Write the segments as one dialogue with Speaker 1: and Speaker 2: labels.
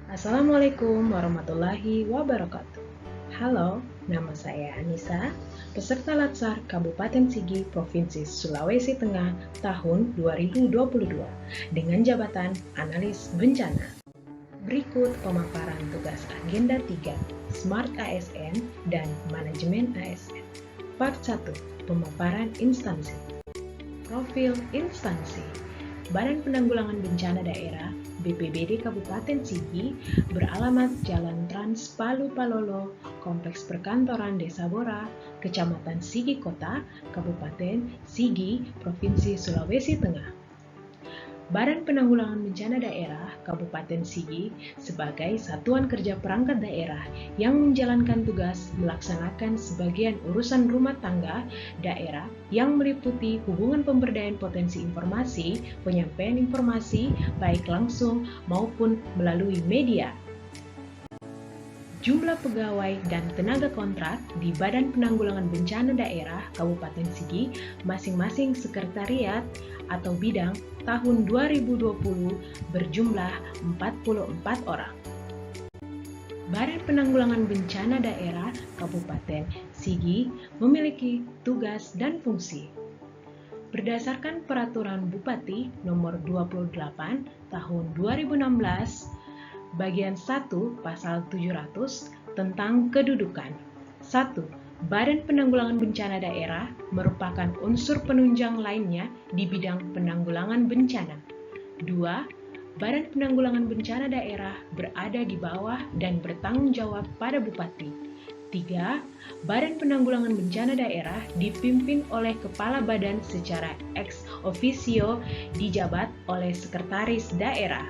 Speaker 1: Assalamualaikum warahmatullahi wabarakatuh. Halo, nama saya Anissa, peserta Latsar Kabupaten Sigi, Provinsi Sulawesi Tengah tahun 2022 dengan jabatan Analis Bencana. Berikut pemaparan tugas Agenda 3, Smart ASN dan Manajemen ASN. Part 1, Pemaparan Instansi. Profil Instansi. Badan Penanggulangan Bencana Daerah BPBD Kabupaten Sigi beralamat Jalan Trans Palu Palolo, Kompleks Perkantoran Desa Bora, Kecamatan Sigi Kota, Kabupaten Sigi, Provinsi Sulawesi Tengah. Badan Penanggulangan Bencana Daerah Kabupaten Sigi sebagai satuan kerja perangkat daerah yang menjalankan tugas melaksanakan sebagian urusan rumah tangga daerah yang meliputi hubungan pemberdayaan potensi informasi, penyampaian informasi baik langsung maupun melalui media. Jumlah pegawai dan tenaga kontrak di Badan Penanggulangan Bencana Daerah Kabupaten Sigi masing-masing sekretariat atau bidang tahun 2020 berjumlah 44 orang. Badan Penanggulangan Bencana Daerah Kabupaten Sigi memiliki tugas dan fungsi. Berdasarkan Peraturan Bupati Nomor 28 Tahun 2016, Bagian 1 Pasal 700 tentang kedudukan. 1. Badan Penanggulangan Bencana Daerah merupakan unsur penunjang lainnya di bidang penanggulangan bencana. 2. Badan Penanggulangan Bencana Daerah berada di bawah dan bertanggung jawab pada Bupati. 3. Badan Penanggulangan Bencana Daerah dipimpin oleh Kepala Badan secara ex officio dijabat oleh Sekretaris Daerah.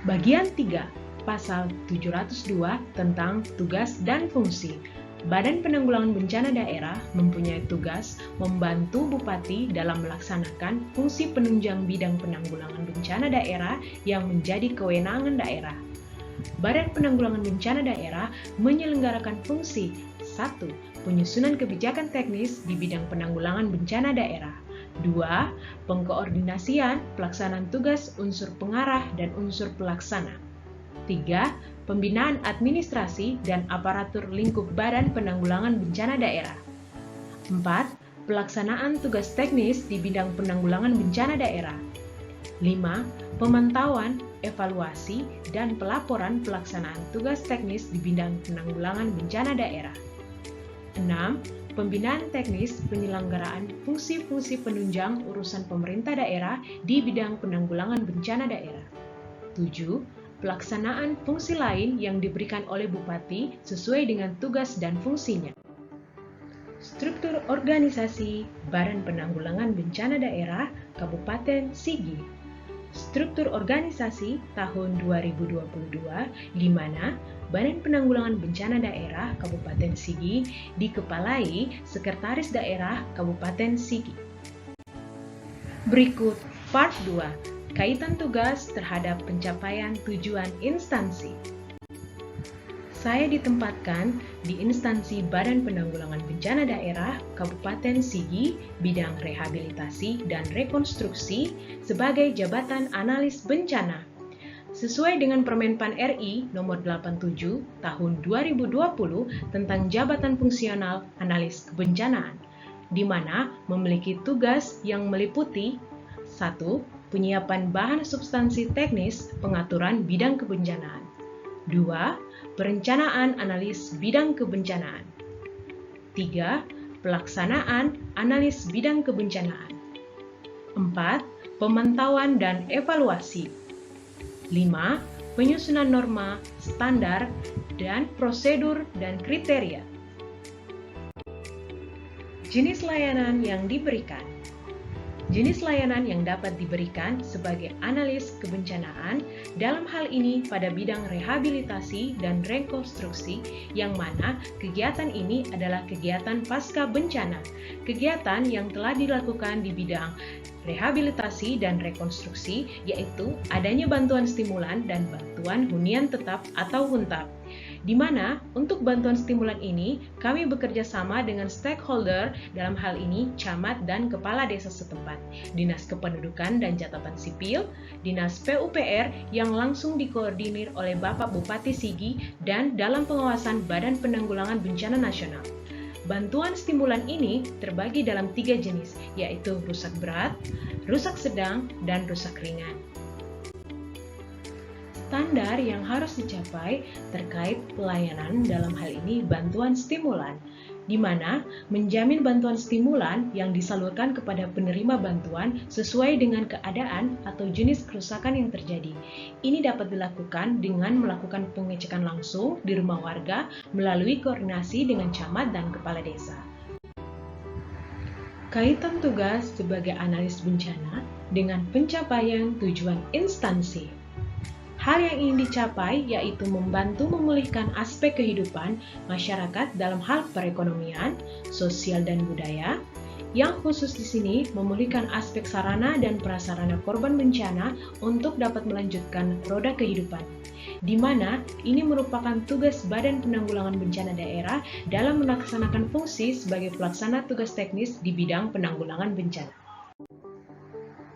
Speaker 1: Bagian 3, Pasal 702 tentang tugas dan fungsi. Badan Penanggulangan Bencana Daerah mempunyai tugas membantu Bupati dalam melaksanakan fungsi penunjang bidang penanggulangan bencana daerah yang menjadi kewenangan daerah. Badan Penanggulangan Bencana Daerah menyelenggarakan fungsi 1. Penyusunan kebijakan teknis di bidang penanggulangan bencana daerah. 2. Pengkoordinasian pelaksanaan tugas unsur pengarah dan unsur pelaksana. 3. Pembinaan administrasi dan aparatur lingkup Badan Penanggulangan Bencana Daerah. 4. Pelaksanaan tugas teknis di bidang penanggulangan bencana daerah. 5. Pemantauan, evaluasi, dan pelaporan pelaksanaan tugas teknis di bidang penanggulangan bencana daerah. 6. Pembinaan teknis penyelenggaraan fungsi-fungsi penunjang urusan pemerintah daerah di bidang penanggulangan bencana daerah. 7. Pelaksanaan fungsi lain yang diberikan oleh Bupati sesuai dengan tugas dan fungsinya. Struktur organisasi Badan Penanggulangan Bencana Daerah Kabupaten Sigi. Struktur organisasi tahun 2022 di mana Badan Penanggulangan Bencana Daerah Kabupaten Sigi dikepalai Sekretaris Daerah Kabupaten Sigi. Berikut part 2, kaitan tugas terhadap pencapaian tujuan instansi. Saya ditempatkan di instansi Badan Penanggulangan Bencana Daerah Kabupaten Sigi bidang rehabilitasi dan rekonstruksi sebagai jabatan analis bencana. Sesuai dengan Permenpan RI Nomor 87 Tahun 2020 tentang jabatan fungsional analis kebencanaan, di mana memiliki tugas yang meliputi 1. Penyiapan bahan substansi teknis pengaturan bidang kebencanaan. 2. Perencanaan analis bidang kebencanaan. 3. Pelaksanaan analis bidang kebencanaan. 4. Pemantauan dan evaluasi. 5. Penyusunan norma, standar, dan prosedur dan kriteria. Jenis layanan yang diberikan. Jenis layanan yang dapat diberikan sebagai analis kebencanaan dalam hal ini pada bidang rehabilitasi dan rekonstruksi, yang mana kegiatan ini adalah kegiatan pasca bencana, kegiatan yang telah dilakukan di bidang rehabilitasi dan rekonstruksi, yaitu adanya bantuan stimulan dan bantuan hunian tetap atau HUNTAP. di mana untuk bantuan stimulan ini kami bekerja sama dengan stakeholder, dalam hal ini camat dan kepala desa setempat, Dinas Kependudukan dan Catatan Sipil, Dinas PUPR yang langsung dikoordinir oleh Bapak Bupati Sigi dan dalam pengawasan Badan Penanggulangan Bencana Nasional. Bantuan stimulan ini terbagi dalam 3 jenis, yaitu rusak berat, rusak sedang, dan rusak ringan. Standar yang harus dicapai terkait pelayanan dalam hal ini bantuan stimulan, di mana menjamin bantuan stimulan yang disalurkan kepada penerima bantuan sesuai dengan keadaan atau jenis kerusakan yang terjadi. Ini dapat dilakukan dengan melakukan pengecekan langsung di rumah warga melalui koordinasi dengan camat dan kepala desa. Kaitan tugas sebagai analis bencana dengan pencapaian tujuan instansi. Hal yang ingin dicapai yaitu membantu memulihkan aspek kehidupan masyarakat dalam hal perekonomian, sosial, dan budaya, yang khusus di sini memulihkan aspek sarana dan prasarana korban bencana untuk dapat melanjutkan roda kehidupan, di mana ini merupakan tugas Badan Penanggulangan Bencana Daerah dalam melaksanakan fungsi sebagai pelaksana tugas teknis di bidang penanggulangan bencana.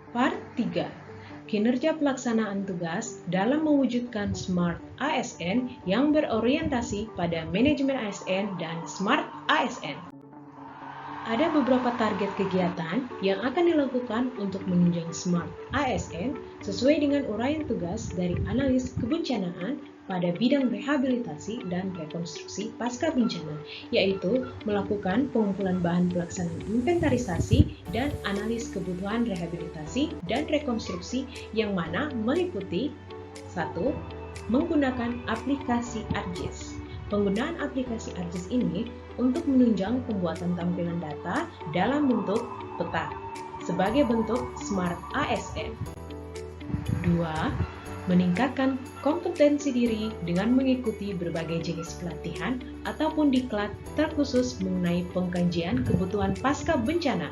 Speaker 1: Part 3. Kinerja pelaksanaan tugas dalam mewujudkan Smart ASN yang berorientasi pada manajemen ASN dan Smart ASN. Ada beberapa target kegiatan yang akan dilakukan untuk menunjang Smart ASN sesuai dengan uraian tugas dari analis kebencanaan pada bidang rehabilitasi dan rekonstruksi pasca bencana, yaitu melakukan pengumpulan bahan pelaksanaan inventarisasi dan analis kebutuhan rehabilitasi dan rekonstruksi yang mana meliputi 1. Menggunakan aplikasi ArcGIS. Penggunaan aplikasi ArcGIS ini untuk menunjang pembuatan tampilan data dalam bentuk peta sebagai bentuk Smart ASN. 2. Meningkatkan kompetensi diri dengan mengikuti berbagai jenis pelatihan ataupun diklat terkhusus mengenai pengkajian kebutuhan pasca bencana.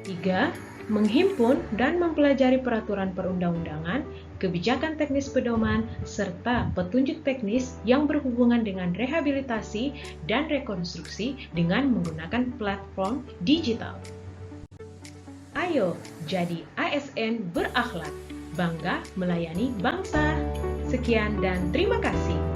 Speaker 1: 3. Menghimpun dan mempelajari peraturan perundang-undangan, kebijakan teknis pedoman, serta petunjuk teknis yang berhubungan dengan rehabilitasi dan rekonstruksi dengan menggunakan platform digital. Ayo jadi ASN berakhlak, bangga melayani bangsa. Sekian dan terima kasih.